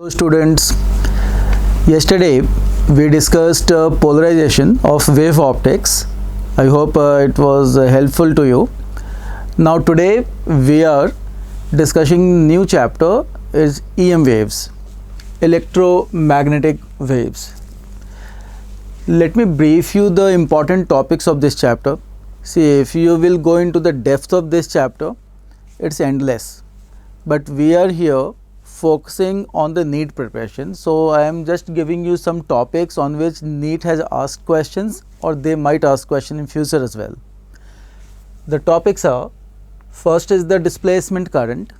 Hello students, yesterday we discussed polarization of wave optics. I hope it was helpful to you. Now today we are discussing new chapter is EM waves, electromagnetic waves. Let me brief you the important topics of this chapter. See, if you will go into the depth of this chapter, it's endless, but we are here focusing on the NEET preparation. So I am just giving you some topics on which NEET has asked questions, or they might ask question in future as well. The topics are: first is the displacement current,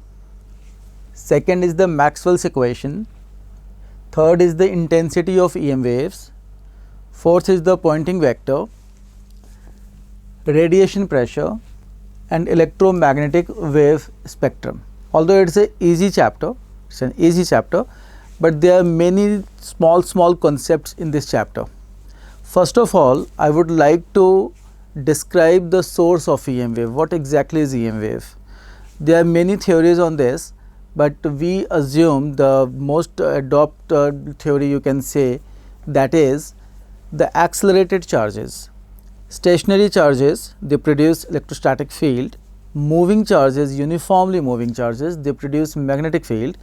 second is the Maxwell's equation, third is the intensity of EM waves, fourth is the Poynting vector, radiation pressure, and electromagnetic wave spectrum. Although it's an easy chapter, but there are many small concepts in this chapter. First of all, I would like to describe the source of EM wave. What exactly is EM wave? There are many theories on this, but we assume the most adopted theory, you can say, that is the accelerated charges. Stationary charges, they produce electrostatic field. Moving charges, uniformly moving charges, they produce magnetic field.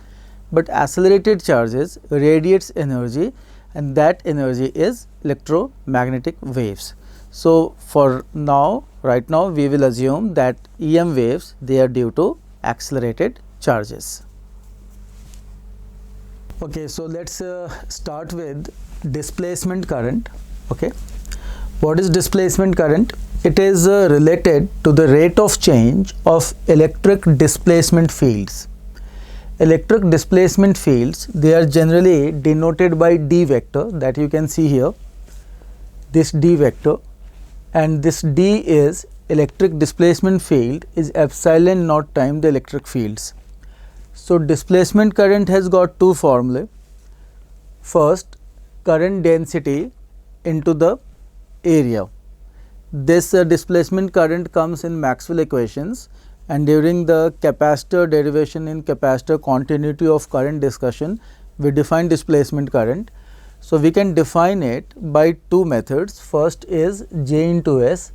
But accelerated charges radiates energy, and that energy is electromagnetic waves. So for now, right now, we will assume that EM waves, they are due to accelerated charges. Okay, so let's start with displacement current. Okay, what is displacement current? It is related to the rate of change of electric displacement fields. Electric displacement fields, they are generally denoted by D vector, that you can see here, this D vector, and this D is electric displacement field is epsilon naught time the electric fields. So displacement current has got two formulae. First, current density into the area. This displacement current comes in Maxwell equations, and during the capacitor derivation in capacitor continuity of current discussion, we define displacement current. So we can define it by two methods. First is J into S,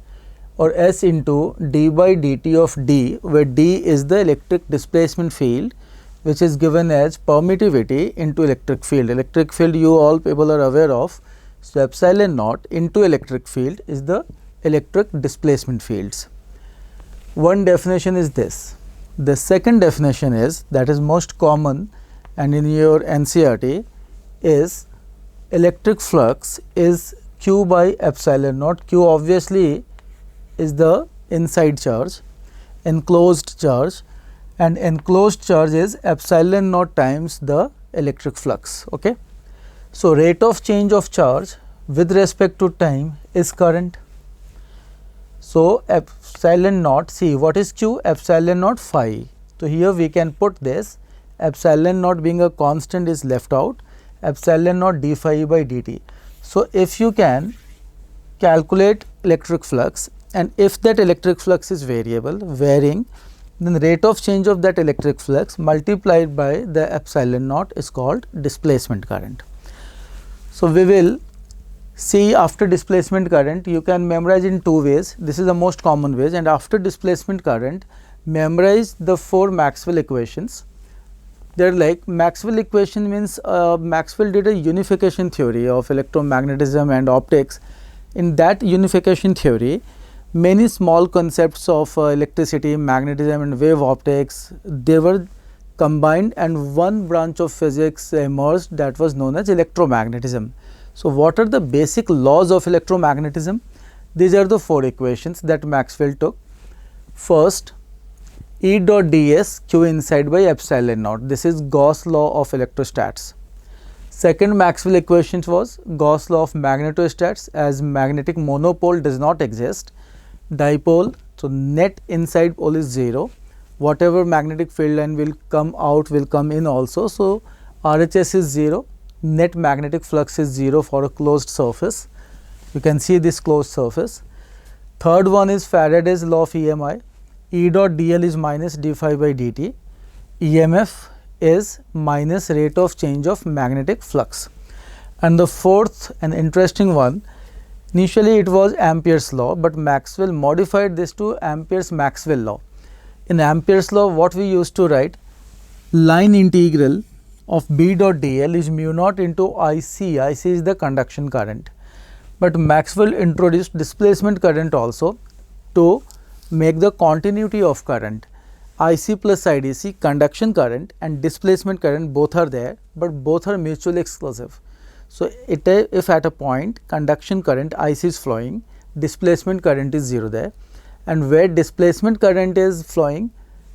or S into d by dt of D, where D is the electric displacement field, which is given as permittivity into electric field. Electric field you all people are aware of. So epsilon naught into electric field is the electric displacement fields. One definition is this. The second definition is, that is most common and in your NCERT, is electric flux is Q by epsilon naught. Q obviously is the inside charge, enclosed charge, and enclosed charge is epsilon naught times the electric flux. Okay. So rate of change of charge with respect to time is current. So epsilon naught, see what is Q? Epsilon naught phi. So here we can put this, epsilon naught being a constant is left out, epsilon naught d phi by dt. So if you can calculate electric flux, and if that electric flux is variable, varying, then the rate of change of that electric flux multiplied by the epsilon naught is called displacement current. So we will see after displacement current, you can memorize in two ways. This is the most common ways, and after displacement current, memorize the four Maxwell equations. They are like, Maxwell equation means Maxwell did a unification theory of electromagnetism and optics. In that unification theory, many small concepts of electricity, magnetism and wave optics, they were combined, and one branch of physics emerged that was known as electromagnetism. So what are the basic laws of electromagnetism? These are the four equations that Maxwell took. First, E dot ds Q inside by epsilon naught. This is Gauss law of electrostats. Second Maxwell equations was Gauss law of magnetostats, as magnetic monopole does not exist. Dipole, so net inside pole is 0. Whatever magnetic field line will come out will come in also. So RHS is 0. Net magnetic flux is 0 for a closed surface. You can see this closed surface. Third one is Faraday's law of EMI. E dot dl is minus d phi by dt. EMF is minus rate of change of magnetic flux. And the fourth and interesting one, initially it was Ampere's law, but Maxwell modified this to Ampere's Maxwell law. In Ampere's law, what we used to write, line integral of B dot dl is mu naught into IC. IC is the conduction current. But Maxwell introduced displacement current also to make the continuity of current. IC plus IDC, conduction current and displacement current, both are there, but both are mutually exclusive. So, if at a point conduction current IC is flowing, displacement current is 0 there, and where displacement current is flowing,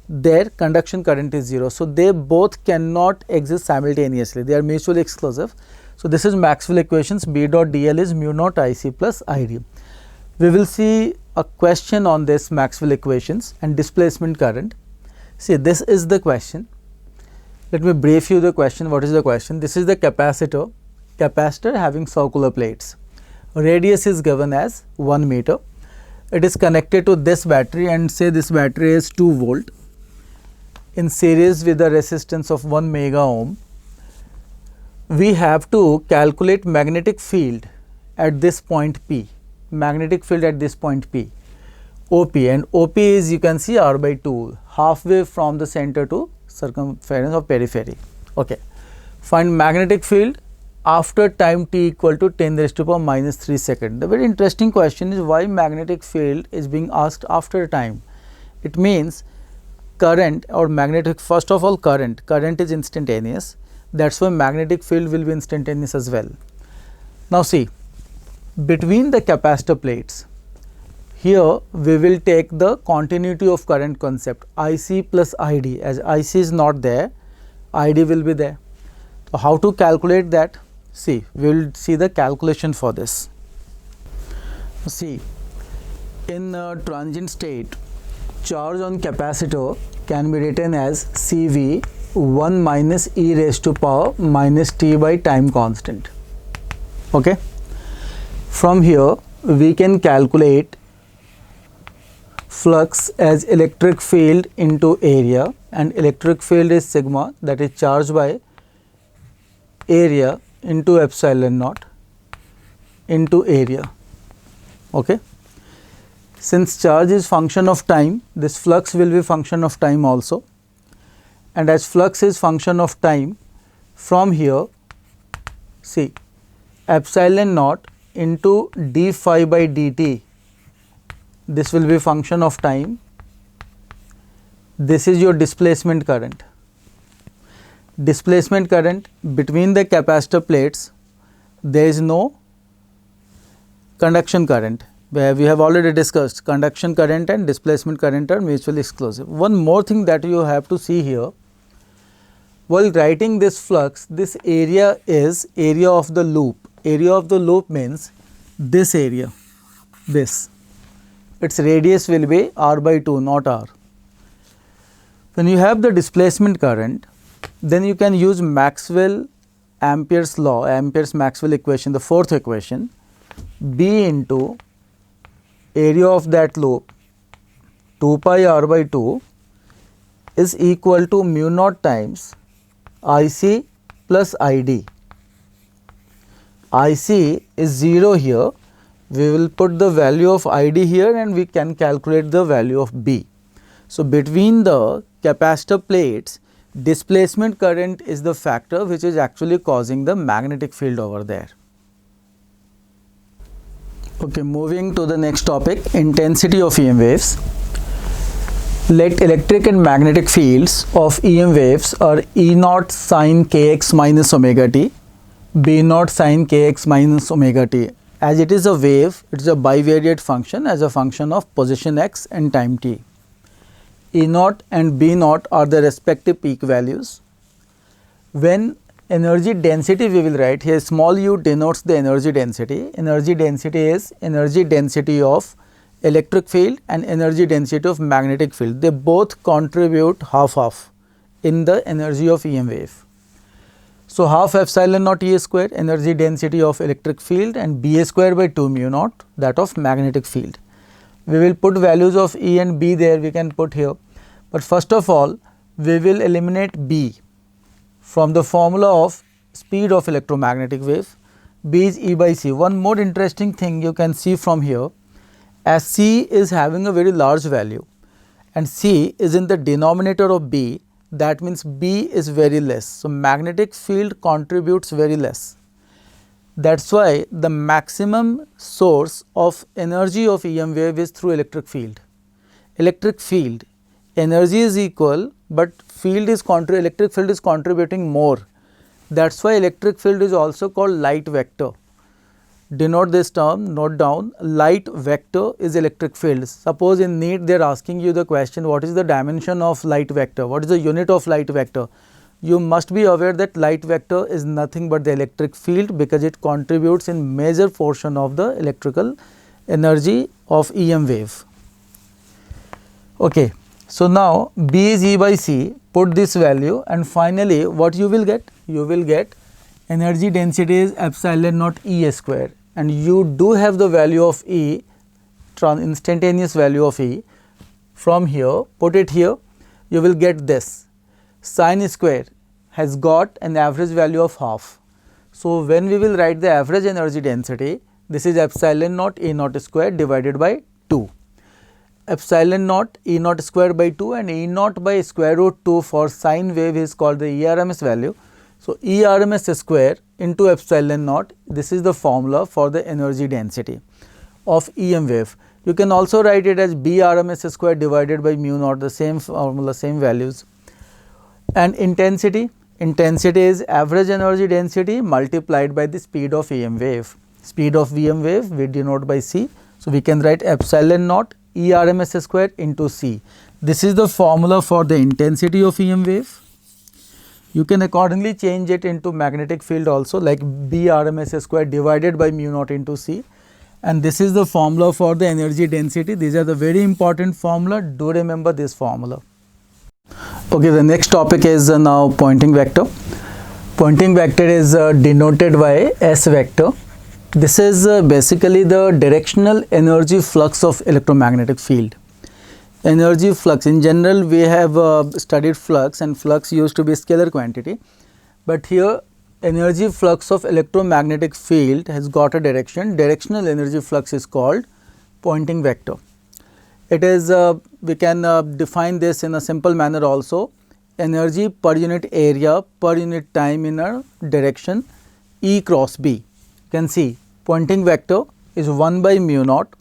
there conduction current is 0. So, they both cannot exist simultaneously, they are mutually exclusive. So, this is Maxwell equations, B dot dl is mu naught IC plus ID. We will see a question on this Maxwell equations and displacement current. See, this is the question. Let me brief you the question. What is the question? This is the capacitor having circular plates. Radius is given as 1 meter. It is connected to this battery, and say this battery is 2 volt in series with a resistance of 1 mega ohm. We have to calculate magnetic field at this point P, magnetic field at this point P, OP, and OP is, you can see, R by 2, halfway from the center to circumference or periphery. Okay. Find magnetic field after time t equal to 10 raised to power minus 3 seconds. The very interesting question is why magnetic field is being asked after time. It means current or magnetic, first of all current is instantaneous, that is why magnetic field will be instantaneous as well. Now see, between the capacitor plates, here we will take the continuity of current concept, IC plus ID, as IC is not there, ID will be there. So, how to calculate that? See, we will see the calculation for this. See, in transient state, charge on capacitor can be written as CV 1 minus e raised to power minus t by time constant. Okay. From here, we can calculate flux as electric field into area, and electric field is sigma, that is charge by area into epsilon naught into area. Okay. Since charge is function of time, this flux will be function of time also, and as flux is function of time, from here see epsilon naught into d phi by dt, this will be function of time. This is your displacement current. Displacement current between the capacitor plates, there is no conduction current, where we have already discussed conduction current and displacement current are mutually exclusive. One more thing that you have to see here, while writing this flux, this area is area of the loop. Area of the loop means this area, this, its radius will be r by 2, not r. When you have the displacement current, then you can use Maxwell Ampere's law, Ampere's Maxwell equation, the fourth equation, B into area of that loop 2 pi r by 2 is equal to mu naught times IC plus ID. IC is 0 here, we will put the value of ID here and we can calculate the value of B. So, between the capacitor plates, displacement current is the factor which is actually causing the magnetic field over there. Okay, moving to the next topic, intensity of EM waves. Let electric and magnetic fields of EM waves are E naught sin kx minus omega t, B naught sin kx minus omega t. As it is a wave, it is a bivariate function as a function of position x and time t. E naught and B naught are the respective peak values. When energy density we will write here, small u denotes the energy density. Energy density is energy density of electric field and energy density of magnetic field. They both contribute half in the energy of EM wave. So, half epsilon naught E square energy density of electric field and B square by 2 mu naught that of magnetic field. We will put values of E and B there, we can put here, but first of all we will eliminate B. from the formula of speed of electromagnetic wave. B is E by C. One more interesting thing you can see from here, as C is having a very large value and C is in the denominator of B, that means B is very less. So, magnetic field contributes very less. That is why the maximum source of energy of EM wave is through electric field. Electric field, energy is equal, but electric field is contributing more. That is why electric field is also called light vector. Denote this term, note down, light vector is electric field. Suppose in NEET they are asking you the question, what is the dimension of light vector, what is the unit of light vector? You must be aware that light vector is nothing but the electric field, because it contributes in major portion of the electrical energy of EM wave. Okay. So, now B is E by C, put this value and finally what you will get? You will get energy density is epsilon naught E square, and you do have the value of E, instantaneous value of E. From here, put it here, you will get this. Sine square has got an average value of half. So, when we will write the average energy density, this is epsilon naught E naught square divided by 2. Epsilon naught E naught square by 2 and E naught by square root 2 for sine wave is called the ERMS value. So, ERMS square into epsilon naught, this is the formula for the energy density of EM wave. You can also write it as BRMS square divided by mu naught, the same formula, same values. And intensity is average energy density multiplied by the speed of EM wave. Speed of EM wave we denote by C. So, we can write epsilon naught ERMS square into C. This is the formula for the intensity of EM wave. You can accordingly change it into magnetic field also, like BRMS square divided by mu naught into C, and this is the formula for the energy density. These are the very important formula, do remember this formula. Okay, the next topic is now Poynting vector. Poynting vector is denoted by S vector. This is basically the directional energy flux of electromagnetic field. Energy flux, in general we have studied flux, and flux used to be scalar quantity, but here energy flux of electromagnetic field has got a direction. Directional energy flux is called Poynting vector. It is we can define this in a simple manner also, energy per unit area per unit time in a direction E cross B. You can see Poynting vector is 1 by mu naught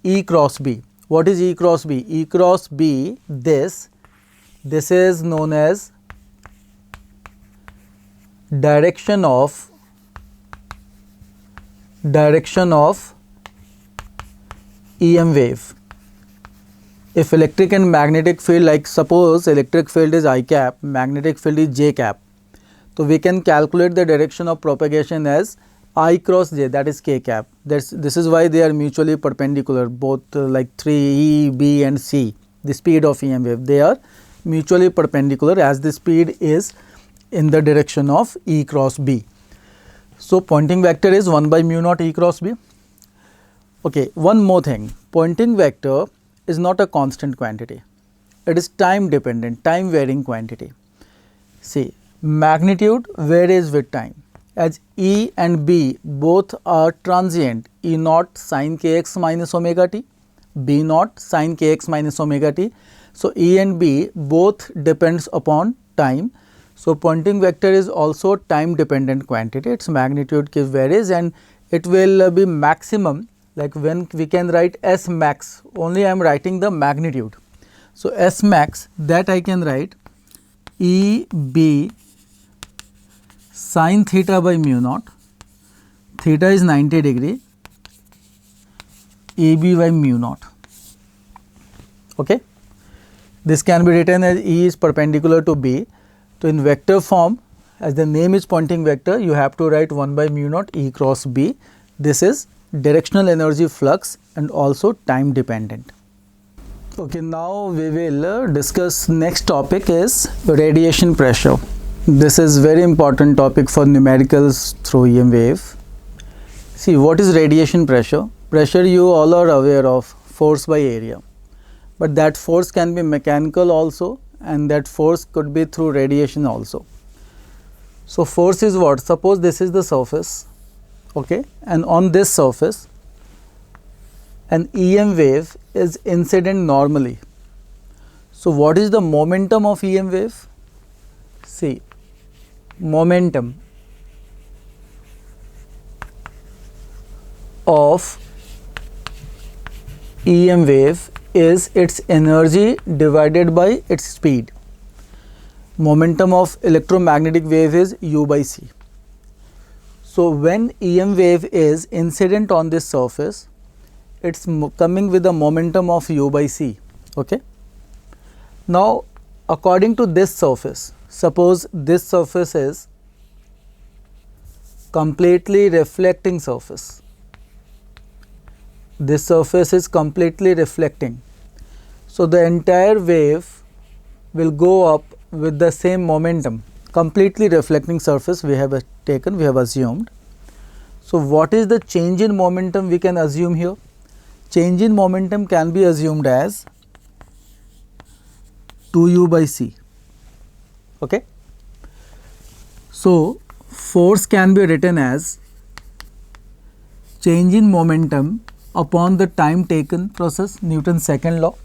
E cross B. What is E cross B? E cross B, this is known as direction of EM wave. If electric and magnetic field, like suppose electric field is I cap, magnetic field is J cap, so we can calculate the direction of propagation as I cross J, that is K cap. This is why they are mutually perpendicular, both like 3 E, B and C, the speed of EM wave, they are mutually perpendicular as the speed is in the direction of E cross B. So, Poynting vector is 1 by mu naught E cross B. Okay, one more thing, Poynting vector is not a constant quantity, it is time dependent, time varying quantity. See, magnitude varies with time, as E and B both are transient, E naught sin kx minus omega t, B naught sin kx minus omega t. So, E and B both depends upon time. So, Poynting vector is also time dependent quantity, its magnitude varies and it will be maximum, like when we can write S max, only I am writing the magnitude. So, S max, that I can write E B sin theta by mu naught, theta is 90 degree, E B by mu naught. Okay. This can be written as E is perpendicular to B. So, in vector form, as the name is Poynting vector, you have to write 1 by mu naught E cross B. This is directional energy flux and also time dependent. Okay, now we will discuss next topic is radiation pressure. This is very important topic for numericals through EM wave. See, what is radiation pressure? Pressure you all are aware of, force by area, but that force can be mechanical also and that force could be through radiation also. So force is what? Suppose this is the surface, okay, and on this surface an EM wave is incident normally. So what is the momentum of EM wave? See, momentum of EM wave is its energy divided by its speed. Momentum of electromagnetic wave is U by C. So when EM wave is incident on this surface, it's coming with a momentum of U by C, okay. Now according to this surface, suppose this surface is completely reflecting surface. This surface is completely reflecting. So the entire wave will go up with the same momentum. Completely reflecting surface we have taken, we have assumed. So what is the change in momentum we can assume here? Change in momentum can be assumed as 2U by C, okay. So force can be written as change in momentum upon the time taken process, Newton's second law.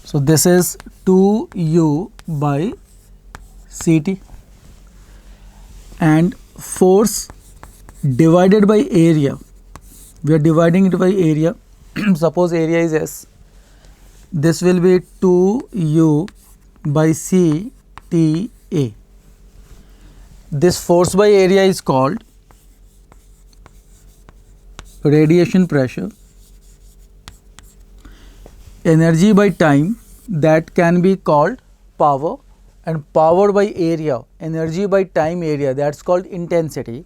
So this is 2U by Ct, and force divided by area, we are dividing it by area. Suppose area is S, this will be 2U by C T A. This force by area is called radiation pressure. Energy by time, that can be called power, and power by area, energy by time area, that's called intensity.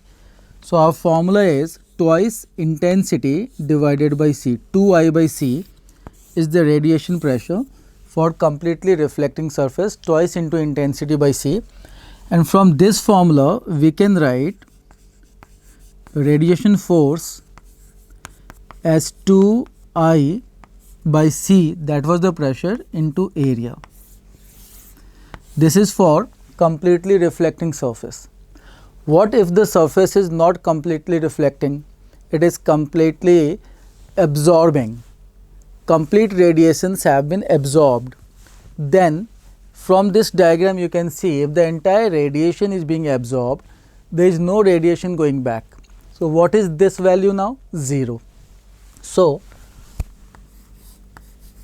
So our formula is twice intensity divided by C. 2I by C is the radiation pressure for completely reflecting surface, twice into intensity by C, and from this formula we can write radiation force as 2I by C, that was the pressure, into area. This is for completely reflecting surface. What if the surface is not completely reflecting? It is completely absorbing. Complete radiations have been absorbed. Then from this diagram you can see, if the entire radiation is being absorbed, there is no radiation going back. So what is this value now? 0. So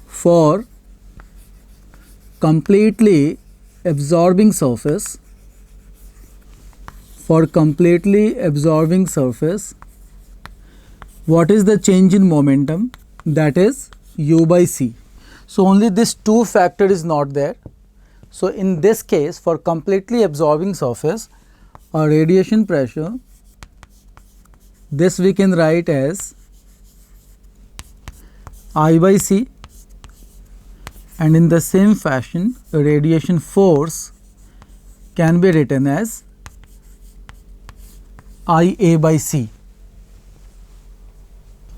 for completely absorbing surface, what is the change in momentum? That is U by C. So only this 2 factor is not there. So in this case, for completely absorbing surface, our radiation pressure, this we can write as I by C, and in the same fashion radiation force can be written as IA by C.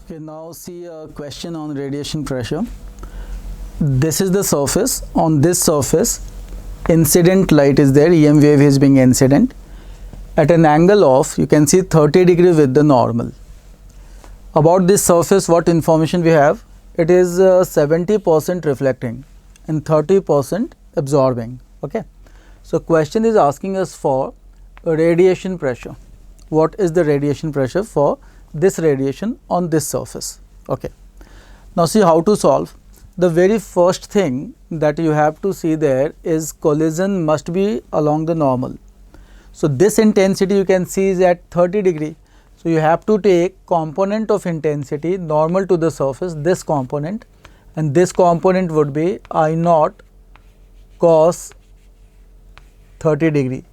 Okay, now see a question on radiation pressure. This is the surface. On this surface incident light is there, EM wave is being incident at an angle of, you can see, 30 degree with the normal. About this surface what information we have? It is 70% reflecting and 30% absorbing, okay. So question is asking us for radiation pressure. What is the radiation pressure for this radiation on this surface, okay. Now see how to solve. The very first thing that you have to see there is collision must be along the normal. So this intensity you can see is at 30 degree. So you have to take component of intensity normal to the surface, this component, and this component would be I naught cos 30 degree.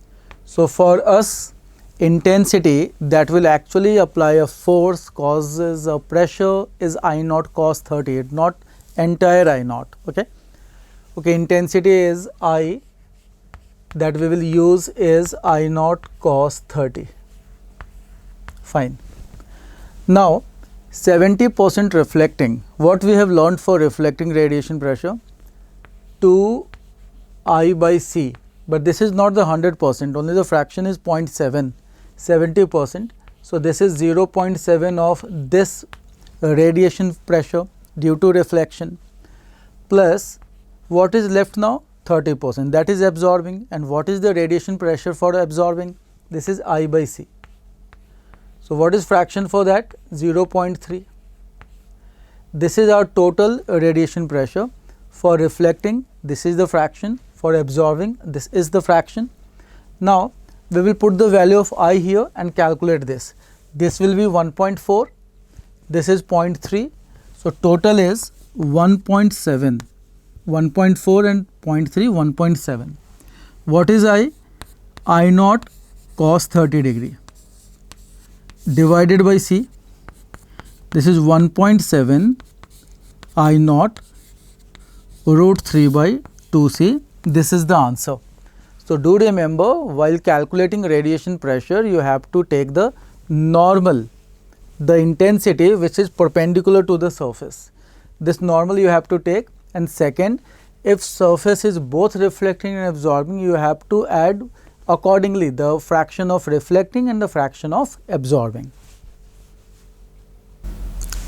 So for us, intensity that will actually apply a force, causes a pressure, is I naught cos 30, not entire I naught, okay. Okay, intensity is I, that we will use is I naught cos 30, fine. Now 70% reflecting, what we have learned for reflecting radiation pressure? 2 I by C, but this is not the 100%, only the fraction is 0.7, 70%. So this is 0.7 of this radiation pressure due to reflection, plus what is left now, 30%, that is absorbing. And what is the radiation pressure for absorbing? This is I by C. So what is fraction for that? 0.3. This is our total radiation pressure. For reflecting, this is the fraction. For absorbing, this is the fraction. Now we will put the value of I here and calculate this. This will be 1.4, this is 0.3. So total is 1.7, 1.4 and 0.3, 1.7. What is I? I naught cos 30 degree divided by C. This is 1.7 I naught root 3 by 2C. This is the answer. So do remember, while calculating radiation pressure, you have to take the normal, the intensity which is perpendicular to the surface. This normal you have to take. And second, if surface is both reflecting and absorbing, you have to add accordingly the fraction of reflecting and the fraction of absorbing.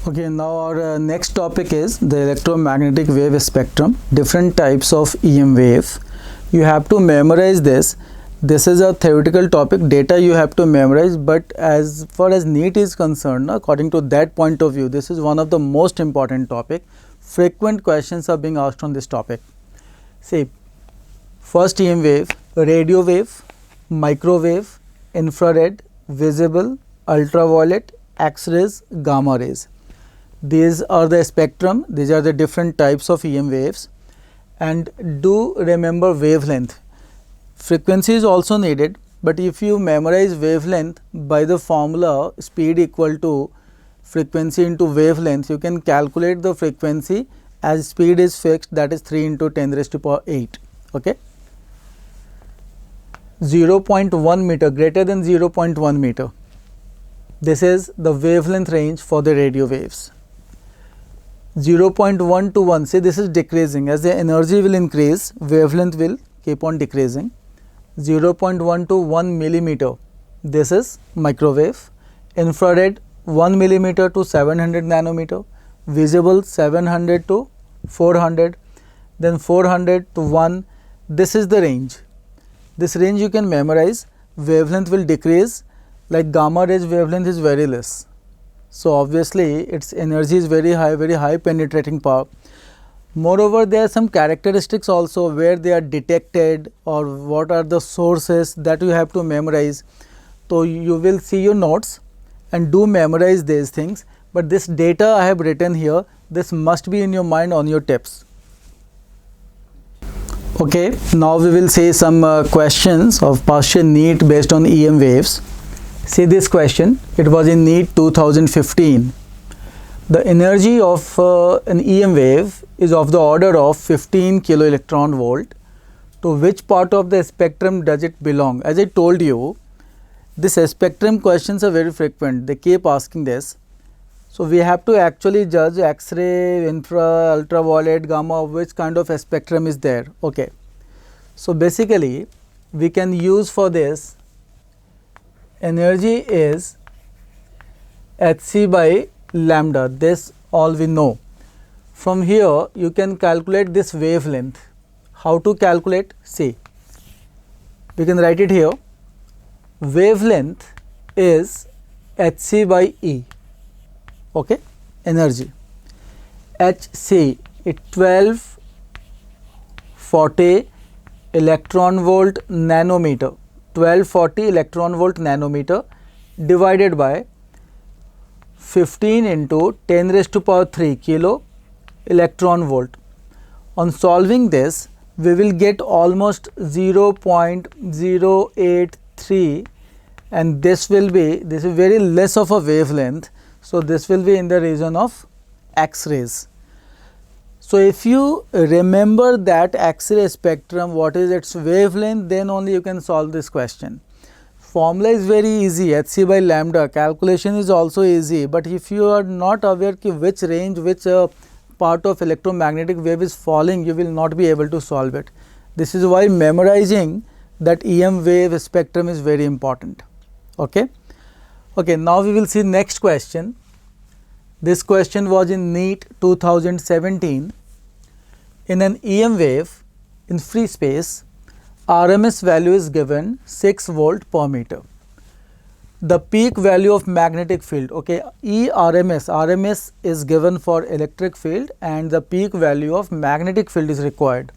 Okay, now our next topic is the electromagnetic wave spectrum, different types of EM wave. You have to memorize this. This is a theoretical topic, data you have to memorize, but as far as NEET is concerned, according to that point of view, this is one of the most important topic. Frequent questions are being asked on this topic. See, first EM wave, radio wave, microwave, infrared, visible, ultraviolet, X-rays, gamma rays. These are the spectrum, these are the different types of EM waves. And do remember wavelength. Frequency is also needed, but if you memorize wavelength by the formula speed equal to frequency into wavelength, you can calculate the frequency as speed is fixed, that is 3 into 10 raised to power 8. Okay. 0.1 meter, greater than 0.1 meter. This is the wavelength range for the radio waves. 0.1 to 1, see this is decreasing. As the energy will increase, wavelength will keep on decreasing. 0.1 to 1 millimeter, this is microwave. Infrared 1 millimeter to 700 nanometer. Visible 700 to 400, then 400 to 1. This is the range. This range you can memorize. Wavelength will decrease, like gamma rays wavelength is very less. So obviously its energy is very high penetrating power. Moreover, there are some characteristics also where they are detected or what are the sources that you have to memorize. So you will see your notes and do memorize these things, but this data I have written here, this must be in your mind on your tips. Okay, now we will see some questions of partial NEET based on EM waves. See this question, it was in NEET 2015. The energy of an EM wave is of the order of 15 kilo electron volt. To which part of the spectrum does it belong? As I told you, this spectrum questions are very frequent. They keep asking this. So we have to actually judge X-ray, infra, ultraviolet, gamma, which kind of a spectrum is there. Okay. So basically, we can use for this, energy is Hc by lambda, this all we know. From here you can calculate this wavelength. How to calculate? See, we can write it here. Wavelength is Hc by E, okay, energy. Hc is 1240 electron volt nanometer, 1240 electron volt nanometer divided by 15 into 10 raised to power 3 kilo electron volt. On solving this, we will get almost 0.083, and this is very less of a wavelength. So this will be in the region of X-rays. So if you remember that X-ray spectrum, what is its wavelength, then only you can solve this question. Formula is very easy, Hc by lambda, calculation is also easy, but if you are not aware which range, which part of electromagnetic wave is falling, you will not be able to solve it. This is why memorizing that EM wave spectrum is very important. Okay. Okay, now we will see next question. This question was in NEET 2017. In an EM wave in free space, RMS value is given 6 volt per meter. The peak value of magnetic field, okay, RMS is given for electric field and the peak value of magnetic field is required.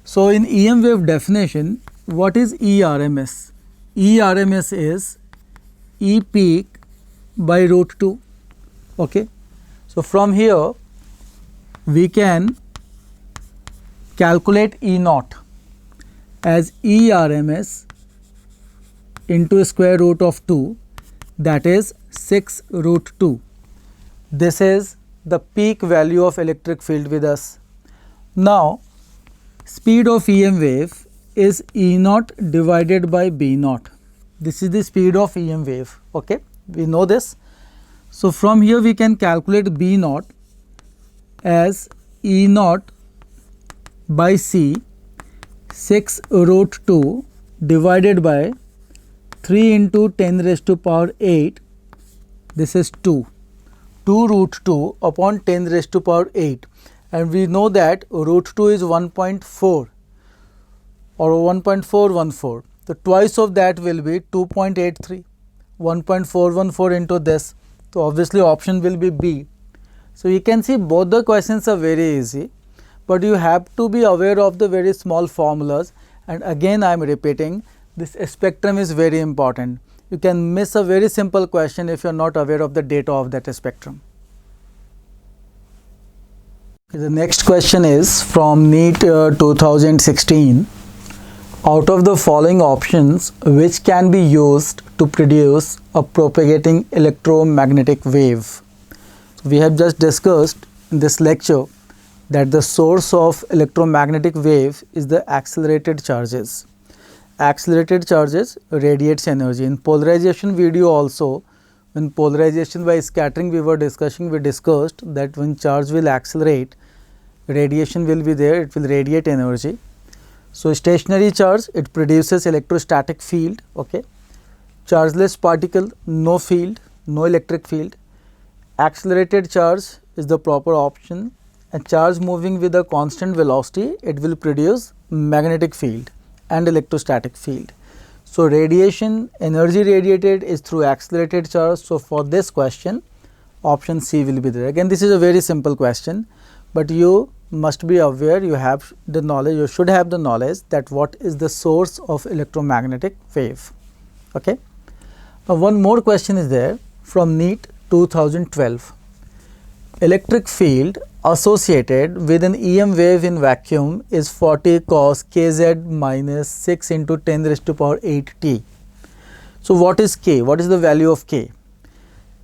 So, in EM wave definition, what is ERMS? ERMS is E peak by root 2. Okay. So, from here we can calculate E naught as ERMS into square root of 2, that is 6 root 2. This is the peak value of electric field with us. Now, speed of EM wave is E naught divided by B naught. This is the speed of EM wave. Okay, we know this. So, from here we can calculate B naught as E naught by C 6 root 2 divided by 3 into 10 raised to power 8, this is 2 root 2 upon 10 raised to power 8, and we know that root 2 is 1.4 or 1.414. So, twice of that will be 2.83, 1.414 into this. So, obviously option will be B. So, you can see both the questions are very easy, but you have to be aware of the very small formulas, and again I am repeating, this spectrum is very important. You can miss a very simple question if you are not aware of the data of that spectrum. The next question is from NEET 2016. Out of the following options, which can be used to produce a propagating electromagnetic wave? So, we have just discussed in this lecture that the source of electromagnetic wave is the accelerated charges. Accelerated charges radiates energy. In polarization video also, when polarization by scattering we were discussing, we discussed that when charge will accelerate, radiation will be there, it will radiate energy. So, stationary charge, it produces electrostatic field. Okay. Chargeless particle, no field, no electric field. Accelerated charge is the proper option. A charge moving with a constant velocity, it will produce magnetic field and electrostatic field. So, radiation, energy radiated is through accelerated charge. So, for this question, option C will be there. Again, this is a very simple question, but you must be aware, you have the knowledge, you should have the knowledge that what is the source of electromagnetic wave. Okay. Now, one more question is there from NEET 2012. Electric field associated with an EM wave in vacuum is 40 cos kz minus 6 into 10 raised to power 8 t. So, what is k? What is the value of k?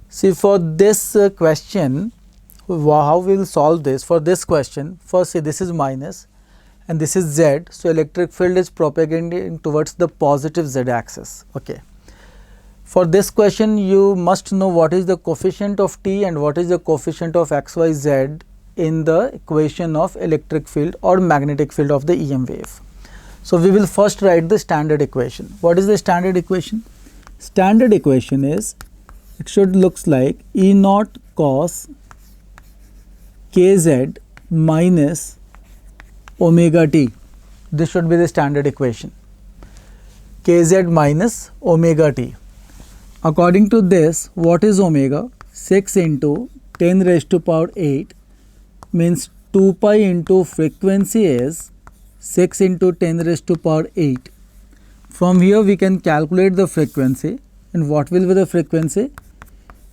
See, for this question, how we will solve this? For this question, first see, this is minus and this is z. So, electric field is propagating towards the positive z axis. Okay. For this question, you must know what is the coefficient of t and what is the coefficient of xyz in the equation of electric field or magnetic field of the EM wave. So, we will first write the standard equation. What is the standard equation? Standard equation is, it should looks like E naught cos kz minus omega t. This should be the standard equation. Kz minus omega t. According to this, what is omega? 6 into 10 raised to power 8 means 2 pi into frequency is 6 into 10 raised to power 8. From here we can calculate the frequency, and what will be the frequency?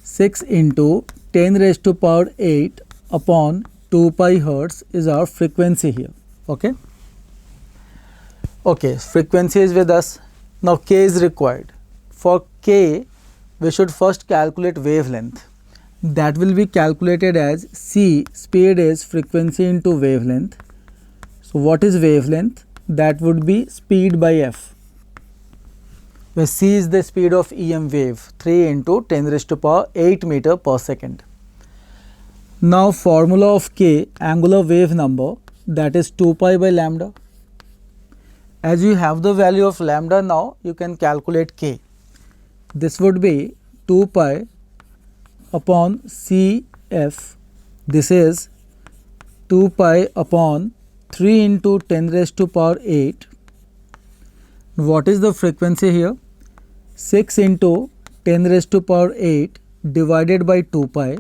6 into 10 raised to power 8 upon 2 pi hertz is our frequency here. Okay. Okay, frequency is with us. Now k is required. For k, we should first calculate wavelength. That will be calculated as c, speed is frequency into wavelength. So, what is wavelength? That would be speed by f, where c is the speed of EM wave, 3 into 10 raised to power 8 meter per second. Now, formula of k, angular wave number, that is 2 pi by lambda, As you have the value of lambda now, you can calculate k. This would be 2 pi upon Cf. This is 2 pi upon 3 into 10 raised to power 8. What is the frequency here? 6 into 10 raised to power 8 divided by 2 pi.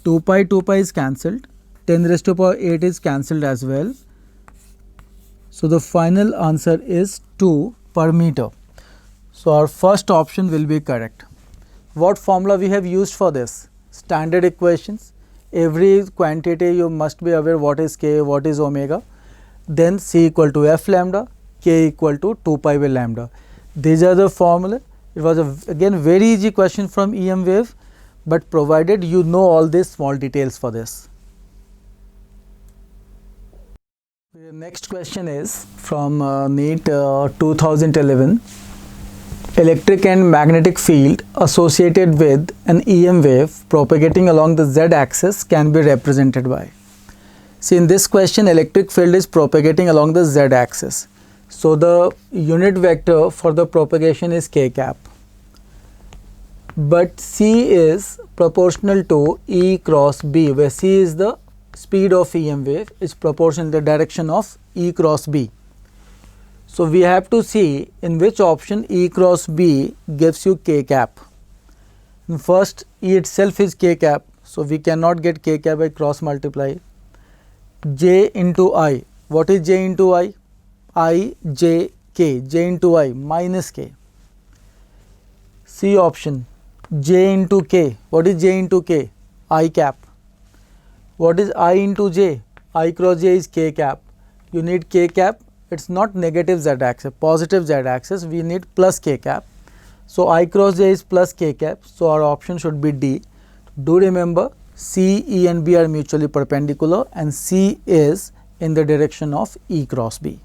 2 pi is cancelled. 10 raised to power 8 is cancelled as well. So the final answer is 2 per meter. So our first option will be correct. What formula we have used for this? Standard equations. Every quantity you must be aware what is k, what is omega. Then C equal to f lambda, k equal to 2 pi by lambda. These are the formula. It was again very easy question from EM wave, but provided you know all these small details for this. The next question is from NEET 2011. Electric and magnetic field associated with an EM wave propagating along the z-axis can be represented by. See, in this question, electric field is propagating along the z-axis. So the unit vector for the propagation is k cap. But C is proportional to E cross B, where C is the speed of EM wave, is proportional in the direction of E cross B. So we have to see in which option E cross B gives you k cap. First, E itself is k cap, so we cannot get k cap by cross multiply. J into I. What is J into I? I, J, K. J into I minus K. C option. J into K. What is J into K? I cap. What is I into J? I cross J is k cap. You need k cap. It's not negative z axis, positive z axis. We need plus k cap. So I cross J is plus k cap. So our option should be D. Do remember, C, E and B are mutually perpendicular and C is in the direction of E cross B.